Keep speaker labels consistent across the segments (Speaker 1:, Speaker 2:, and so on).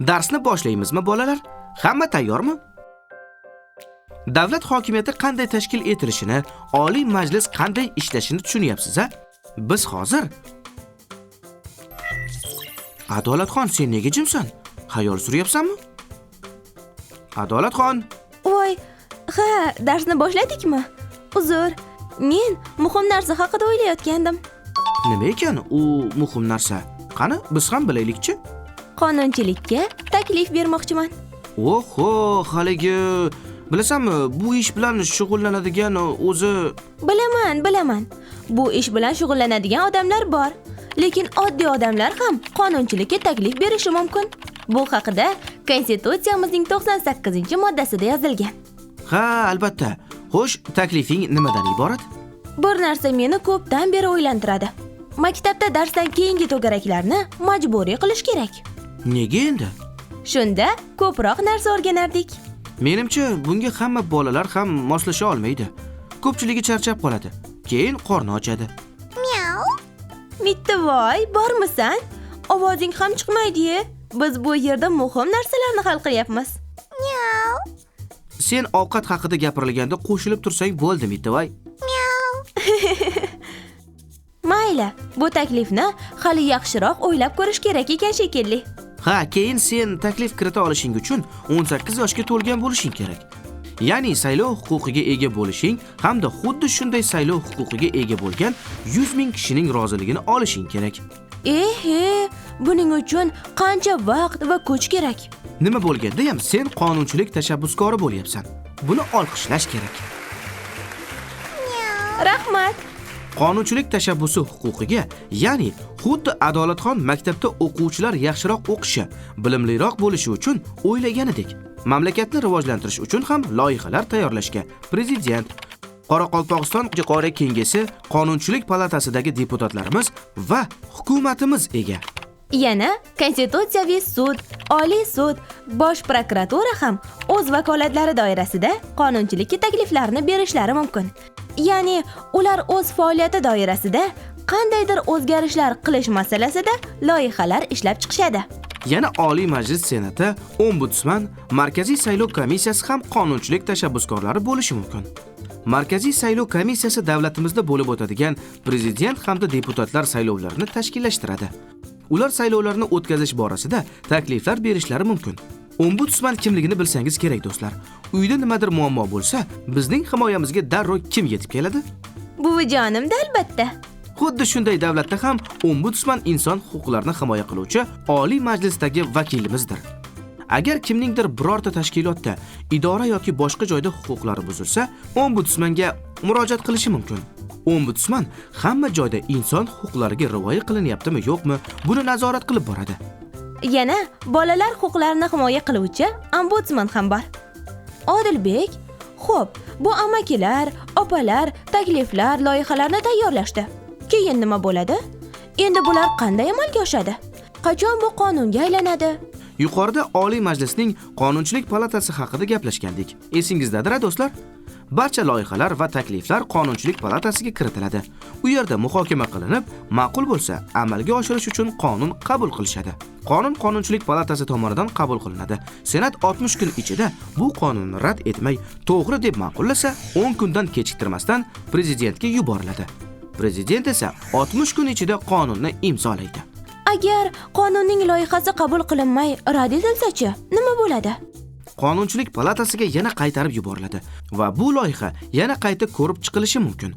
Speaker 1: Darsni boshlaymizmi bolalar? Hamma tayyormi? Davlat hokimiyati qanday tashkil etilishini, Oliy Majlis qanday ishlashini tushunyapsiz-a? Biz hozir Adolatxon, sen nega jimsan? Xayol suryapsanmi? Adolatxon.
Speaker 2: Voy, ha, darsni boshladikmi? Uzr, men muhim narsa haqida o'ylayotgandim.
Speaker 1: Nima ekan u muhim narsa? Qani, biz ham bilaylikchi.
Speaker 2: Qonunchilikka taklif bermoqchiman.
Speaker 1: Oho, haligi, bilasanmi, bu ish bilan shug'ullanadigan o'zi...
Speaker 2: Bilaman. Bu ish bilan shug'ullanadigan odamlar bor. Lekin oddiy odamlar ham qonunchilikka taklif berishi mumkin. Bu haqida Konstitutsiyamizning 98-moddasida yozilgan.
Speaker 1: Ha, albatta. Xo'sh, taklifing nimadan iborat?
Speaker 2: Bir narsa meni ko'pdan beri o'ylantiradi. Maktabda darsdan keyingi to'garaklarni majburiy qilish kerak.
Speaker 1: Nega endi?
Speaker 2: Shunda ko'proq narsa o'rganardik.
Speaker 1: Menimcha, bunga hamma bolalar ham moslasha olmaydi. Ko'pchiligi charchab qoladi. Keyin qorni ochadi.
Speaker 2: Mittivoy, bormisan? Ovozing ham chiqmaydi-ye. Biz bu yerda muhim narsalarni hal qilyapmiz.
Speaker 1: Sen ovqat haqida gapirilganda qo'shilib tursang bo'ldi, Mittivoy.
Speaker 2: Mayli, bu taklifni hali yaxshiroq o'ylab ko'rish kerak ekan shekilli.
Speaker 1: Ha, keyin sen taklif kirita olishing uchun 18 yoshga to'lgan bo'lishing kerak. Ya'ni saylov huquqiga ega bo'lishing hamda xuddi shunday saylov huquqiga ega bo'lgan 100 ming kishining roziligini olishing kerak.
Speaker 2: Buning uchun qancha vaqt va kuch kerak?
Speaker 1: Nima bo'lganda ham sen qonunchilik tashabbuskori bo'lyapsan. Buni olqishlash kerak.
Speaker 2: Rahmat.
Speaker 1: Qonunchilik tashabbusi huquqiga, ya'ni xuddi Adolatxon maktabda o'quvchilar yaxshiroq o'qishi, bilimliroq bo'lishi uchun o'ylaganidek, mamlakatni rivojlantirish uchun ham loyihalar tayyorlashga Prezident, Qoraqalpog'iston Yuqori Kengashi, Qonunchilik palatasidagi deputatlarimiz va hukumatimiz ega.
Speaker 2: Yana Konstitutsiyaviy sud, Oliy sud, Bosh prokuratura ham o'z vakolatlari doirasida qonunchilikka takliflarni berishlari mumkin. Ya'ni ular o'z faoliyati doirasida qandaydir o'zgarishlar qilish masalasida loyihalar ishlab chiqishadi.
Speaker 1: Yana Oliy Majlis Senati, Ombudsman, Markaziy saylov komissiyasi ham qonunchilik tashabbuskorlari bo'lishi mumkin. Markaziy saylov komissiyasi davlatimizda bo'lib o'tadigan prezident hamda deputatlar saylovlarini tashkillashtiradi. Ular saylovlarni o'tkazish borasida takliflar berishlari mumkin. Ombudsman kimligini bilsangiz kerak do'stlar. Uyda nimadir muammo bo'lsa, bizning himoyamizga darrov kim yetib keladi?
Speaker 2: Buvijonimda albatta.
Speaker 1: Xuddi shunday davlatda ham Ombudsman inson huquqlarini himoya qiluvchi Oliy Majlisdagi vakilimizdir. Agar kimningdir birorta tashkilotda, idora yoki boshqa joyda huquqlari buzilsa, Ombudsmanga murojaat qilishi mumkin. Ombudsman hamma joyda inson huquqlariga rioya qilinyaptimi, yo'qmi, buni nazorat qilib boradi.
Speaker 2: Yana bolalar huquqlarini himoya qiluvchi ombudsman ham bor. Odilbek, xo'p, bu amakilar, opalar takliflar, loyihalarni tayyorlashdi. Keyin nima bo'ladi? Endi bular qanday amalga oshadi? Qachon bu qonunga aylanadi?
Speaker 1: Yuqorida Oliy Majlisning Qonunchilik palatasi haqida gaplashgandik. Esingizdadir, do'stlar? Barcha loyihalar va takliflar Qonunchilik palatasiga kiritiladi. U yerda muhokama qilinib, ma'qul bo'lsa, amalga oshirish uchun qonun qabul qilishadi. Qonun Qonunchilik palatasi tomonidan qabul qilinadi. Senat 60 kun ichida bu qonunni rad etmay, to'g'ri deb ma'qullasa, 10 kundan kechiktirmasdan prezidentga yuboriladi. Prezident esa 60 kun ichida qonunni imzolaydi.
Speaker 2: Agar qonunning loyihasi qabul qilinmay rad etilsa-chi, nima bo'ladi?
Speaker 1: Qonunchilik palatasiga yana qaytarib yuboriladi va bu loyiha yana qayta ko'rib chiqilishi mumkin.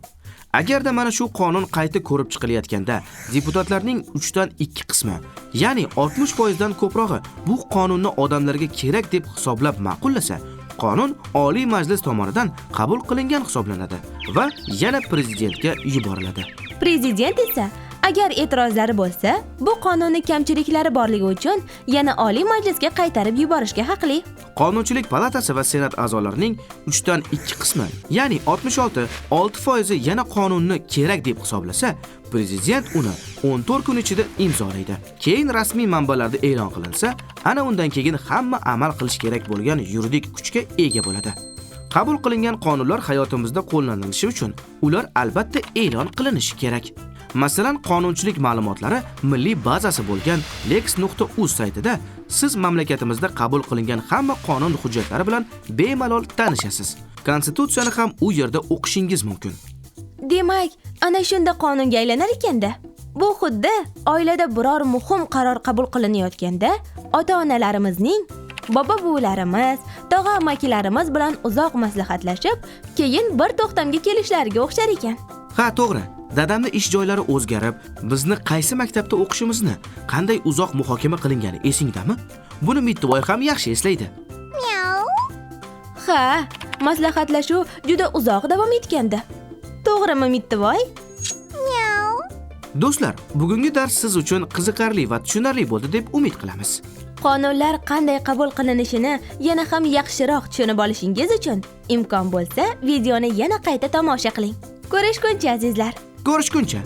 Speaker 1: Agarda mana shu qonun qayta ko'rib chiqilayotganda deputatlarning 3 dan 2 qismi, ya'ni 60% dan ko'prog'i bu qonunni odamlarga kerak deb hisoblab ma'qullasa, qonun Oliy Majlis tomonidan qabul qilingan hisoblanadi va yana prezidentga yuboriladi.
Speaker 2: Prezident esa agar e'tirozlari bo'lsa, bu qonunning kamchiliklari borligi uchun yana Oliy Majlisga qaytarib yuborishga haqli.
Speaker 1: Qonunchilik palatasi va Senat a'zolarining 3 dan 2 qismi, ya'ni 66% yana qonunni kerak deb hisoblasa, prezident uni 14 kun ichida imzolaydi. Keyin rasmiy manbalarda e'lon qilinsa, ana undan keyin hamma amal qilish kerak bo'lgan yuridik kuchga ega bo'ladi. Qabul qilingan qonunlar hayotimizda qo'llanilishi uchun ular albatta e'lon qilinishi kerak. Masalan, qonunchilik ma'lumotlari milliy bazasi bo'lgan lex.uz saytida siz mamlakatimizda qabul qilingan hamma qonun hujjatlari bilan bemalol tanishasiz. Konstitutsiyani ham u yerda o'qishingiz mumkin.
Speaker 2: Demak, ana shunda qonunga aylanar ekanda. Bu xuddi oilada biror muhim qaror qabul qilinayotganda ota-onalarimizning, bobo-buvilarimiz, tog'a-amakilarimiz bilan uzoq maslahatlashib, keyin bir to'xtamga kelishlariga o'xshar ekan.
Speaker 1: Ha, to'g'ri. Dadamni ish joylari o'zgarib, bizni qaysi maktabda o'qishimizni qanday uzoq muhokama qilingani esingdami? Buni Mittivoy ham yaxshi eslaydi.
Speaker 2: Ha, maslahatlashuv juda uzoq davom etganda. To'g'rimi, Mittivoy?
Speaker 1: Do'stlar, bugungi dars siz uchun qiziqarli va tushunarli bo'ldi deb umid qilamiz.
Speaker 2: Qonunlar qanday qabul qilinishini yana ham yaxshiroq tushunib olishingiz uchun imkon bo'lsa, videoni yana qayta tomosha qiling. Ko'rishguncha azizlar.
Speaker 1: Ko'rishguncha.